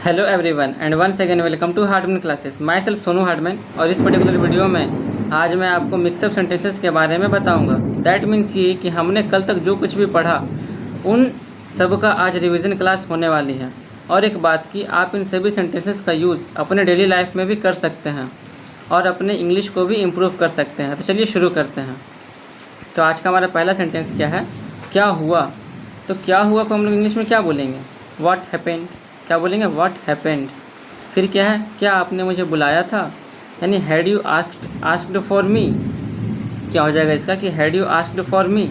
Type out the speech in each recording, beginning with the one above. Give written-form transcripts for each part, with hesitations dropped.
Hello everyone and once again welcome to Hardman classes. Myself Sonu Hardman. और इस particular video में आज मैं आपको मिक्सअप सेंटेंसेस के बारे में बताऊंगा। दैट मीन्स ये कि हमने कल तक जो कुछ भी पढ़ा उन सब का आज रिवीजन क्लास होने वाली है। और एक बात कि आप इन सभी सेंटेंसेस का यूज़ अपने डेली लाइफ में भी कर सकते हैं और अपने इंग्लिश को भी इम्प्रूव कर सकते हैं। तो चलिए शुरू करते हैं। तो आज का हमारा पहला सेंटेंस क्या है, क्या हुआ। तो क्या हुआ को हम लोग इंग्लिश में क्या बोलेंगे, व्हाट हैपेंड। क्या बोलेंगे, व्हाट हैपेंड। फिर क्या है, क्या आपने मुझे बुलाया था, यानी had you asked for me. क्या हो जाएगा इसका कि had you asked for me.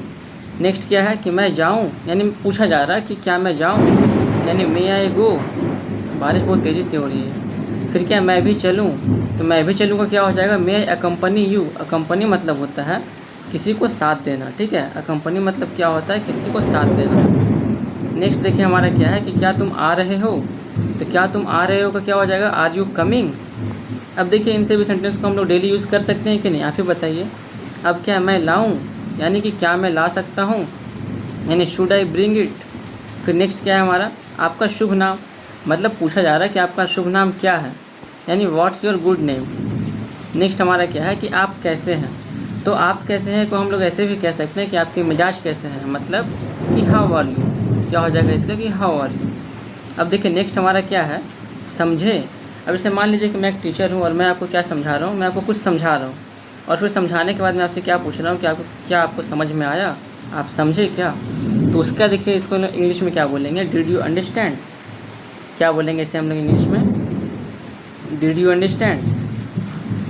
Next क्या है कि मैं जाऊँ, यानी पूछा जा रहा है कि क्या मैं जाऊँ, यानी मे आई गो। बारिश बहुत तेज़ी से हो रही है। फिर क्या, मैं भी चलूँ। तो मैं भी चलूँ का क्या हो जाएगा, मे आई अकम्पनी यू। अकम्पनी मतलब होता है किसी को साथ देना, ठीक है। अकम्पनी मतलब क्या होता है, किसी को साथ देना। नेक्स्ट देखिए हमारा क्या है कि क्या तुम आ रहे हो। तो क्या तुम आ रहे हो का क्या हो जाएगा, आर यू कमिंग। अब देखिए इनसे भी सेंटेंस को हम लोग डेली यूज़ कर सकते हैं कि नहीं, आप ही बताइए। अब क्या, मैं लाऊं, यानी कि क्या मैं ला सकता हूं, यानी शुड आई ब्रिंग इट। फिर नेक्स्ट क्या है हमारा, आपका शुभ नाम, मतलब पूछा जा रहा है कि आपका शुभ नाम क्या है, यानी what's your good name. Next हमारा क्या है कि आप कैसे हैं। तो आप कैसे हैं को हम लोग ऐसे भी कह सकते हैं कि आपके मिजाज कैसे हैं, मतलब कि हाउ आर यू। क्या हो जाएगा इसका कि हाउ आर यू। अब देखिए नेक्स्ट हमारा क्या है, समझे। अब जैसे मान लीजिए कि मैं एक टीचर हूँ और मैं आपको क्या समझा रहा हूँ, मैं आपको कुछ समझा रहा हूँ और फिर समझाने के बाद मैं आपसे क्या पूछ रहा हूँ कि क्या आपको समझ में आया, आप समझे क्या। तो उसका देखिए इसको इंग्लिश में क्या बोलेंगे, डिड यू अंडरस्टैंड। क्या बोलेंगे इसे हम लोग इंग्लिश में, डिड यू अंडरस्टैंड,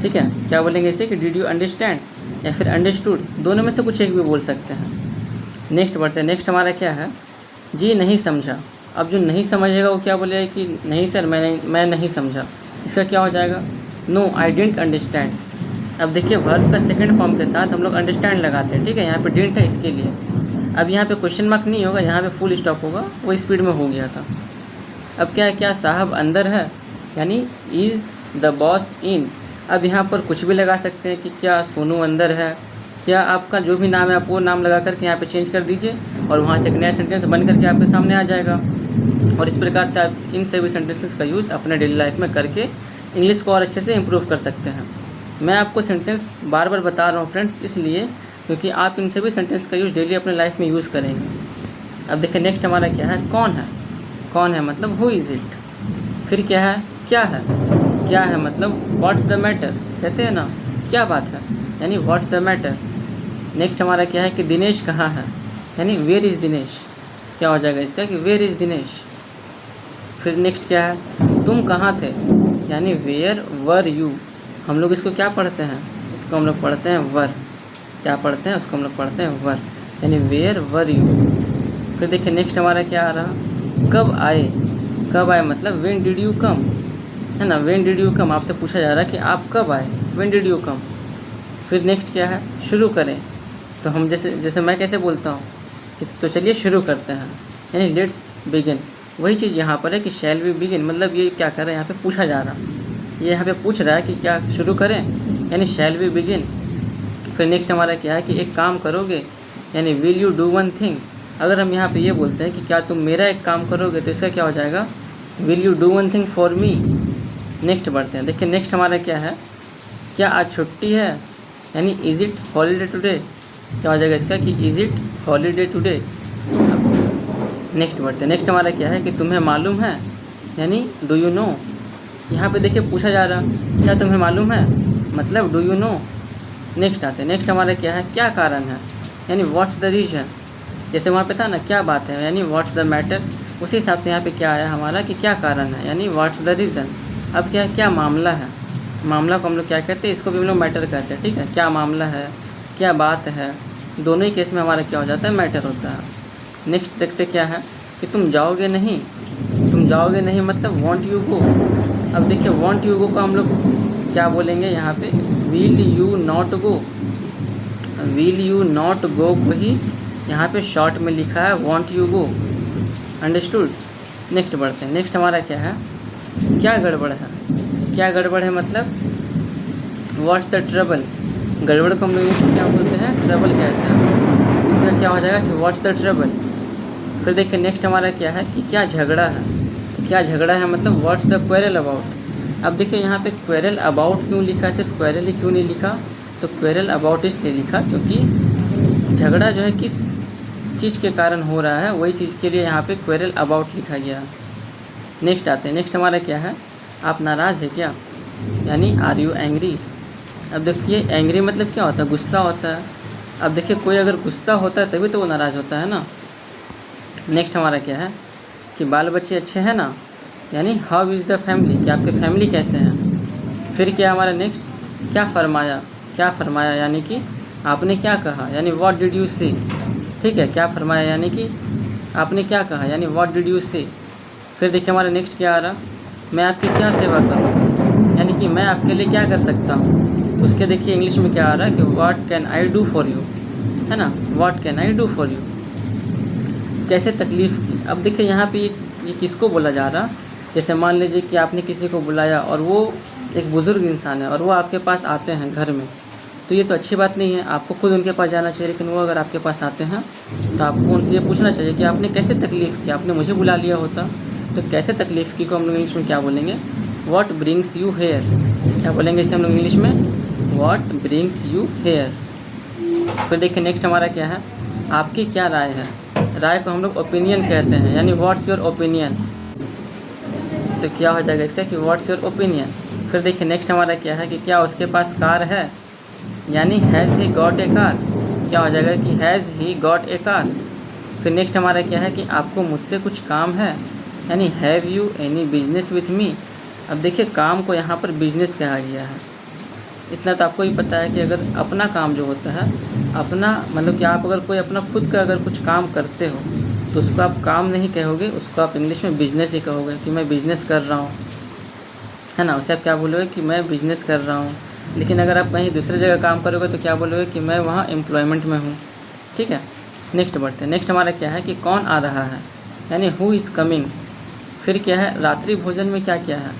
ठीक है। क्या बोलेंगे इसे कि डिड यू अंडरस्टैंड या फिर अंडरस्टूड, दोनों में से कुछ एक भी बोल सकते हैं। नेक्स्ट बढ़ते हैं। नेक्स्ट हमारा क्या है, जी नहीं समझा। अब जो नहीं समझेगा वो क्या बोलेगा कि नहीं सर मैं नहीं समझा। इसका क्या हो जाएगा, नो आई डिडंट अंडरस्टैंड। अब देखिए वर्ब का सेकंड फॉर्म के साथ हम लोग अंडरस्टैंड लगाते हैं, ठीक है। यहाँ पे डिडंट है इसके लिए। अब यहाँ पे क्वेश्चन मार्क नहीं होगा, यहाँ पे फुल स्टॉप होगा, वो स्पीड में हो गया था। अब क्या है, क्या साहब अंदर है, यानी इज़ द बॉस इन। अब यहाँ पर कुछ भी लगा सकते हैं कि क्या सोनू अंदर है, क्या आपका जो भी नाम है आप वो नाम लगा करके यहाँ पे चेंज कर दीजिए और वहाँ से एक नया सेंटेंस बन करके आपके सामने आ जाएगा। और इस प्रकार से आप इन सभी सेंटेंसेस का यूज़ अपने डेली लाइफ में करके इंग्लिश को और अच्छे से इम्प्रूव कर सकते हैं। मैं आपको सेंटेंस बार बार बता रहा हूँ फ्रेंड्स, इसलिए क्योंकि आप इन सभी सेंटेंस का यूज़ डेली अपने लाइफ में यूज़ करेंगे। अब देखिए नेक्स्ट हमारा क्या है, कौन है। कौन है मतलब हु इज़ इट। फिर क्या है, क्या है। क्या है मतलब व्हाट्स द मैटर, कहते हैं ना क्या बात है, यानी व्हाट्स द मैटर। नेक्स्ट हमारा क्या है कि दिनेश कहाँ है, यानी वेयर इज़ दिनेश। क्या हो जाएगा इसका कि वेयर इज़ दिनेश। फिर नेक्स्ट क्या है, तुम कहाँ थे, यानी वेयर वर यू। हम लोग इसको क्या पढ़ते हैं, इसको हम लोग पढ़ते हैं वर। क्या पढ़ते हैं, उसको हम लोग पढ़ते हैं वर, यानी वेयर वर यू। फिर देखिए नेक्स्ट हमारा क्या आ रहा, कब आए। कब आए मतलब व्हेन डिड यू कम, है ना। व्हेन डिड यू कम, आपसे पूछा जा रहा है कि आप कब आए, व्हेन डिड यू कम। फिर नेक्स्ट क्या है, शुरू करें। तो हम जैसे मैं कैसे बोलता हूँ कि तो चलिए शुरू करते हैं, यानी लेट्स बिगिन। वही चीज़ यहाँ पर है कि शैल वी बिगिन, मतलब ये क्या कर रहा है, यहाँ पे पूछा जा रहा, ये यहाँ पे पूछ रहा है कि क्या शुरू करें, यानी शैल वी बिगिन। फिर नेक्स्ट हमारा क्या है कि एक काम करोगे, यानी will you do one thing. अगर हम यहाँ पे ये बोलते हैं कि क्या तुम मेरा एक काम करोगे, तो इसका क्या हो जाएगा, will you do one thing for me. Next बढ़ते हैं। देखिए नेक्स्ट हमारा क्या है, क्या आज छुट्टी है, यानी इज़ इट हॉलीडे टुडे। क्या हो जाएगा इसका कि is it holiday today. Next बढ़ते हैं। नेक्स्ट हमारा क्या है कि तुम्हें मालूम है, यानी डू यू नो। यहाँ पे देखिए पूछा जा रहा क्या तुम्हें मालूम है, मतलब डू यू नो। नेक्स्ट आते हैं। नेक्स्ट हमारा क्या है, क्या कारण है, यानी व्हाट्स द रीज़न। जैसे वहाँ पे था ना क्या बात है, यानी व्हाट्स द मैटर, उसी हिसाब से यहाँ पे क्या आया हमारा कि क्या कारण है, यानी व्हाट्स द रीज़न। अब क्या क्या मामला है, मामला को हम लोग क्या कहते हैं, इसको भी हम लोग मैटर कहते हैं, ठीक है। क्या मामला है, क्या बात है, दोनों ही केस में हमारा क्या हो जाता है, मैटर होता है। नेक्स्ट देखते क्या है कि तुम जाओगे नहीं। तुम जाओगे नहीं मतलब वॉन्ट यू गो। अब देखिए वॉन्ट यू गो का हम लोग क्या बोलेंगे यहाँ पे, will you not go. Will you not गो को ही यहाँ पे शॉर्ट में लिखा है want you go, understood. Next बढ़ते हैं। नेक्स्ट हमारा क्या है, क्या गड़बड़ है। क्या गड़बड़ है मतलब व्हाट्स द ट्रबल। गड़बड़ को हम लोग क्या बोलते हैं, ट्रबल कहते हैं। इसका क्या हो जाएगा कि व्हाट्स द ट्रबल। फिर देखिए नेक्स्ट हमारा क्या है कि क्या झगड़ा है। क्या झगड़ा है मतलब व्हाट्स द क्वेरल अबाउट। अब देखिए यहाँ पे क्वेरल अबाउट क्यों लिखा, सिर्फ क्वेरल ही क्यों नहीं लिखा, तो क्वेरल अबाउट इसलिए लिखा क्योंकि झगड़ा जो है किस चीज़ के कारण हो रहा है वही चीज़ के लिए यहाँ पे क्वेरल अबाउट लिखा गया। नेक्स्ट आते हैं, नेक्स्ट हमारा क्या है, आप नाराज़ है क्या, यानी आर यू एंग्री। अब देखिए एंग्री मतलब क्या होता है, गुस्सा होता है। अब देखिए कोई अगर गुस्सा होता है तभी तो वो नाराज़ होता है ना। नेक्स्ट हमारा क्या है कि बाल बच्चे अच्छे हैं ना, यानी हाउ इज़ द फैमिली, कि आपके फैमिली कैसे हैं। फिर क्या हमारा नेक्स्ट, क्या फरमाया, क्या फरमाया यानी कि आपने क्या कहा, यानी व्हाट डिड यू से। ठीक है, क्या फरमाया यानी कि आपने क्या कहा, यानी व्हाट डिड यू से। फिर देखिए हमारा नेक्स्ट क्या आ रहा, मैं आपकी क्या सेवा करूँ, यानी कि मैं आपके लिए क्या कर सकता हूँ। तो उसके देखिए इंग्लिश में क्या आ रहा है कि what can I do for you, है ना, what can I do for you, कैसे तकलीफ़ की। अब देखिए यहाँ पे ये किसको बोला जा रहा, जैसे मान लीजिए कि आपने किसी को बुलाया और वो एक बुज़ुर्ग इंसान है और वो आपके पास आते हैं घर में, तो ये तो अच्छी बात नहीं है, आपको खुद उनके पास जाना चाहिए। लेकिन वो अगर आपके पास आते हैं तो आपको उनसे ये पूछना चाहिए कि आपने कैसे तकलीफ़ की, आपने मुझे बुला लिया होता। तो कैसे तकलीफ़ की को हम लोग इंग्लिश में क्या बोलेंगे, व्हाट ब्रिंग्स यू हेयर। क्या बोलेंगे इसे हम लोग इंग्लिश में, व्हाट ब्रिंग्स यू हेयर। फिर देखिए नेक्स्ट हमारा क्या है, आपकी क्या राय है। राय को हम लोग ओपिनियन कहते हैं, यानी व्हाट्स योर ओपिनियन। तो क्या हो जाएगा इसका कि व्हाट्स योर ओपिनियन। फिर देखिए नेक्स्ट हमारा क्या है कि क्या उसके पास कार है, यानी has he got a car. क्या हो जाएगा कि has he got a car. फिर नेक्स्ट हमारा क्या है कि आपको मुझसे कुछ काम है, यानी have you any business with me. अब देखिए काम को यहाँ पर बिजनेस कहा गया है। इतना तो आपको ही पता है कि अगर अपना काम जो होता है, अपना मतलब कि आप अगर कोई अपना खुद का अगर कुछ काम करते हो तो उसको आप काम नहीं कहोगे, उसको आप इंग्लिश में बिजनेस ही कहोगे कि मैं बिज़नेस कर रहा हूँ, है ना। उसे आप क्या बोलोगे कि मैं बिज़नेस कर रहा हूँ। लेकिन अगर आप कहीं दूसरी जगह काम करोगे तो क्या बोलोगे कि मैं वहाँ एम्प्लॉयमेंट में हूँ। ठीक है, नेक्स्ट बढ़ते हैं। नेक्स्ट हमारा क्या है कि कौन आ रहा है, यानी हु इज़ कमिंग। फिर क्या है, रात्रि भोजन में क्या क्या है।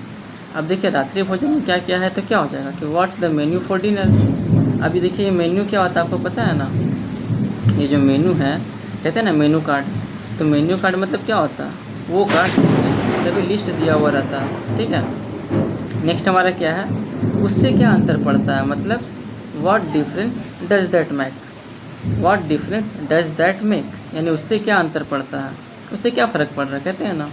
अब देखिए रात्रि भोजन में क्या क्या है तो क्या हो जाएगा कि what's the menu for dinner. अभी देखिए ये मेन्यू क्या होता है आपको पता है ना, ये जो मेन्यू है कहते हैं ना मेन्यू कार्ड। तो मेन्यू कार्ड मतलब क्या होता है, वो कार्ड सभी लिस्ट दिया हुआ रहता है। ठीक है, नेक्स्ट हमारा क्या है, उससे क्या अंतर पड़ता है, मतलब what difference does that make. What difference does that make, यानी उससे क्या अंतर पड़ता है, उससे क्या फ़र्क पड़ रहा है। कहते हैं ना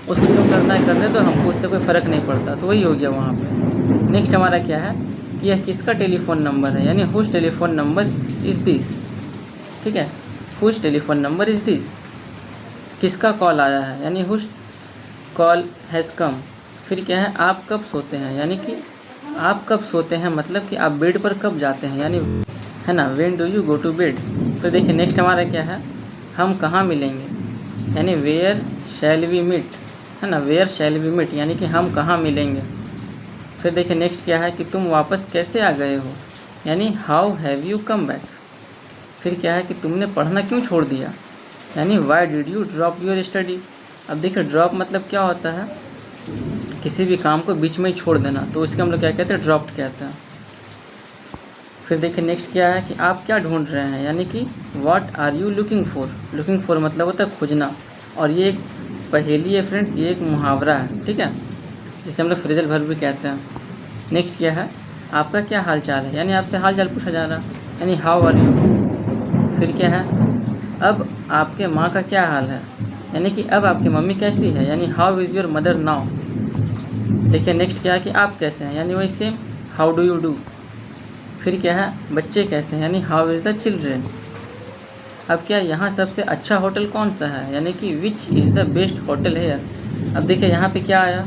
उसको जो करना है करने, तो हमको उससे कोई फ़र्क नहीं पड़ता। तो वही हो गया वहाँ पे। नेक्स्ट हमारा क्या है कि यह किसका टेलीफ़ोन नंबर है, यानी whose telephone number is this. ठीक है, whose telephone number is this. किसका कॉल आया है, यानी हुज कॉल हैज़ कम। फिर क्या है, आप कब सोते हैं, यानी कि आप कब सोते हैं मतलब कि आप बेड पर कब जाते हैं, यानी है ना, when do you go to bed. तो देखिए नेक्स्ट हमारा क्या है, हम कहाँ मिलेंगे, यानी वेयर शैल वी मीट, है ना, वेयर शैल वी मीट, यानी कि हम कहाँ मिलेंगे। फिर देखिए नेक्स्ट क्या है कि तुम वापस कैसे आ गए हो, यानी how have you come back. फिर क्या है कि तुमने पढ़ना क्यों छोड़ दिया, यानी why did you drop your study. अब देखिए ड्रॉप मतलब क्या होता है, किसी भी काम को बीच में ही छोड़ देना, तो उसके हम लोग क्या कहते हैं, ड्रॉप्ड कहते हैं। फिर देखिए नेक्स्ट क्या है कि आप क्या ढूंढ रहे हैं, यानी कि what are you looking for. Looking for मतलब होता है खोजना, और ये एक पहेली है फ्रेंड्स, ये एक मुहावरा है। ठीक है, जिसे हम लोग फ्रेजल वर्ब भी कहते हैं। नेक्स्ट क्या है, आपका क्या हाल चाल है, यानी आपसे हाल चाल पूछा जा रहा है, यानी हाउ आर यू। फिर क्या है, अब आपके माँ का क्या हाल है, यानी कि अब आपकी मम्मी कैसी है, यानी how is your mother now. देखिए नेक्स्ट क्या है कि आप कैसे हैं, यानी वही same how do you do. फिर क्या है, बच्चे कैसे हैं, यानी हाउ इज़ द चिल्ड्रेन। अब क्या यहाँ सबसे अच्छा होटल कौन सा है, यानी कि which is the best hotel here. अब देखिए यहाँ पे क्या आया,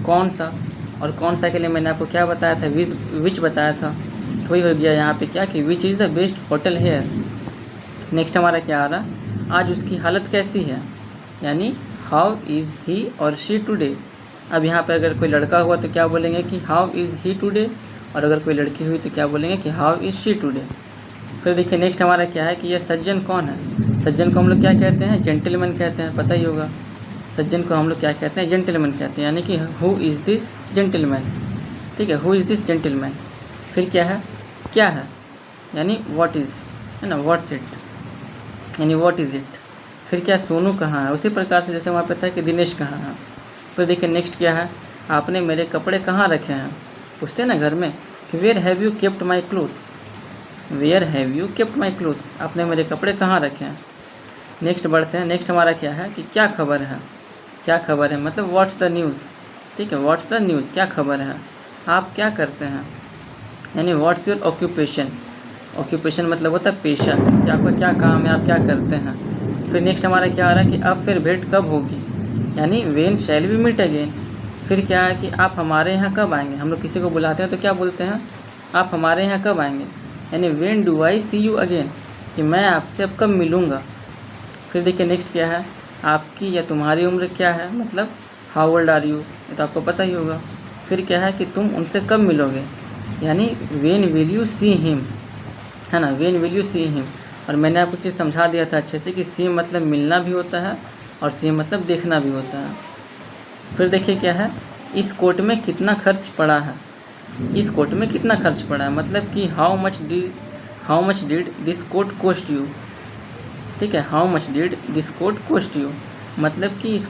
कौन सा, और कौन सा के लिए मैंने आपको क्या बताया था, विच बताया था। तो वही हो गया यहाँ पे क्या कि which is the best hotel here. Next हमारा क्या आ रहा, आज उसकी हालत कैसी है, यानी हाउ इज़ ही और शी टुडे। अब यहाँ पर अगर कोई लड़का हुआ तो क्या बोलेंगे कि हाउ इज़ ही टुडे, और अगर कोई लड़की हुई तो क्या बोलेंगे कि हाउ इज़ शी टुडे। फिर देखिए नेक्स्ट हमारा क्या है कि यह सज्जन कौन है। सज्जन को हम लोग क्या कहते हैं, जेंटलमैन कहते हैं, पता ही होगा। सज्जन को हम लोग क्या कहते हैं, जेंटलमैन कहते हैं, यानी कि हु इज़ दिस जेंटलमैन। ठीक है, हु इज़ दिस जेंटलमैन। फिर क्या है, क्या है, यानी व्हाट इज़, है ना, व्हाट्स इट, यानी व्हाट इज़ इट। फिर क्या, सोनू कहाँ है, उसी प्रकार से जैसे वहाँ पे था कि दिनेश कहाँ है। फिर देखिए नेक्स्ट क्या है, आपने मेरे कपड़े कहाँ रखे हैं, पूछते हैं ना घर में कि where have you kept my clothes, where have you kept my clothes, आपने मेरे कपड़े कहाँ रखे हैं। नेक्स्ट बढ़ते हैं, नेक्स्ट हमारा क्या है कि क्या खबर है, क्या खबर है मतलब व्हाट्स द न्यूज़, ठीक है, व्हाट्स द न्यूज़, क्या खबर है, आप क्या करते हैं, यानी व्हाट्स योर ऑक्यूपेशन, ऑक्यूपेशन मतलब होता है पेशा, कि आपका क्या काम है, आप क्या करते हैं। फिर नेक्स्ट हमारा क्या आ रहा है कि अब फिर भेंट कब होगी, यानी when shall we meet again. फिर क्या है कि आप हमारे यहाँ कब आएंगे, हम लोग किसी को बुलाते हैं तो क्या बोलते हैं, आप हमारे यहाँ कब आएंगे, यानी when do I see you again, कि मैं आपसे अब कब मिलूँगा। फिर देखिए नेक्स्ट क्या है, आपकी या तुम्हारी उम्र क्या है, मतलब हाउ ओल्ड आर यू, ये तो आपको पता ही होगा। फिर क्या है कि तुम उनसे कब मिलोगे, यानी when will you see him, है ना, when will you see him. और मैंने आपको चीज़ समझा दिया था अच्छे से कि सी मतलब मिलना भी होता है और सी मतलब देखना भी होता है। फिर देखिए क्या है, इस कोट में कितना खर्च पड़ा है, इस कोट में कितना खर्च पड़ा है मतलब कि how much did this coat cost you, ठीक है, how much did this coat cost you, मतलब कि इस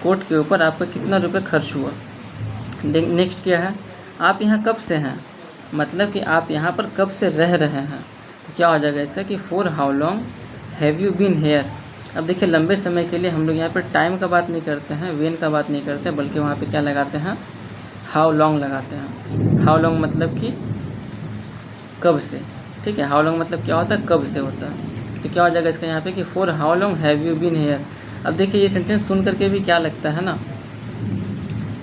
कोट के ऊपर आपका कितना रुपये खर्च हुआ। नेक्स्ट क्या है, आप यहाँ कब से हैं, मतलब कि आप यहाँ पर कब से रह रहे हैं, तो क्या हो जाएगा इसका कि for how long have you been here. अब देखिए लंबे समय के लिए हम लोग यहाँ पर टाइम का बात नहीं करते हैं, वेन का बात नहीं करते, बल्कि वहाँ पे क्या लगाते हैं, हाउ लॉन्ग लगाते हैं। हाउ लॉन्ग मतलब कि कब से, ठीक है, हाउ लॉन्ग मतलब क्या होता है, कब से होता है। तो क्या हो जाएगा इसका यहाँ पे कि for how long have you been here. अब देखिए ये सेंटेंस सुन करके भी क्या लगता है ना,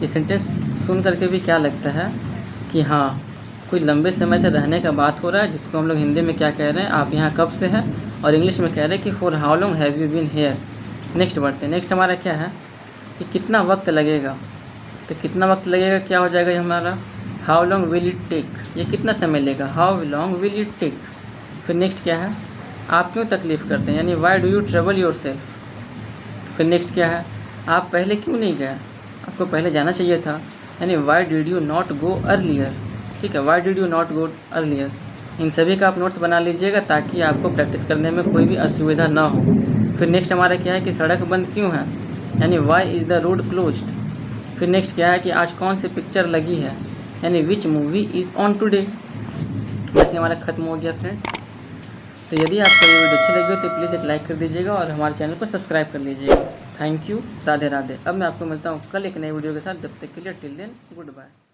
ये सेंटेंस सुन करके भी क्या लगता है कि हाँ कोई लंबे समय से रहने का बात हो रहा है, जिसको हम लोग हिंदी में क्या कह रहे हैं, आप यहाँ कब से हैं, और इंग्लिश में कह रहे हैं कि for how long have you been here. Next बढ़ते हैं, नेक्स्ट हमारा क्या है कि कितना वक्त लगेगा, तो कितना वक्त लगेगा क्या हो जाएगा ये हमारा, how long will it take, ये कितना समय लेगा, how long will it take. फिर नेक्स्ट क्या है, आप क्यों तकलीफ़ करते हैं, यानी why do you trouble yourself. फिर नेक्स्ट क्या है, आप पहले क्यों नहीं गए, आपको पहले जाना चाहिए था, यानी why did you not go earlier, ठीक है, why did you not go earlier. इन सभी का आप नोट्स बना लीजिएगा ताकि आपको प्रैक्टिस करने में कोई भी असुविधा ना हो। फिर नेक्स्ट हमारा क्या है कि सड़क बंद क्यों है, यानी why is the road closed. फिर नेक्स्ट क्या है कि आज कौन सी पिक्चर लगी है, यानी which movie is on today. बस हमारा ख़त्म हो गया फ्रेंड्स। तो यदि आपको ये वीडियो अच्छी लगी हो तो प्लीज़ एक लाइक कर दीजिएगा और हमारे चैनल को सब्सक्राइब कर लीजिएगा। Thank you, Radhe Radhe. अब मैं आपको मिलता हूँ कल एक नई वीडियो के साथ, जब तक के लिए टिल देन गुड बाय।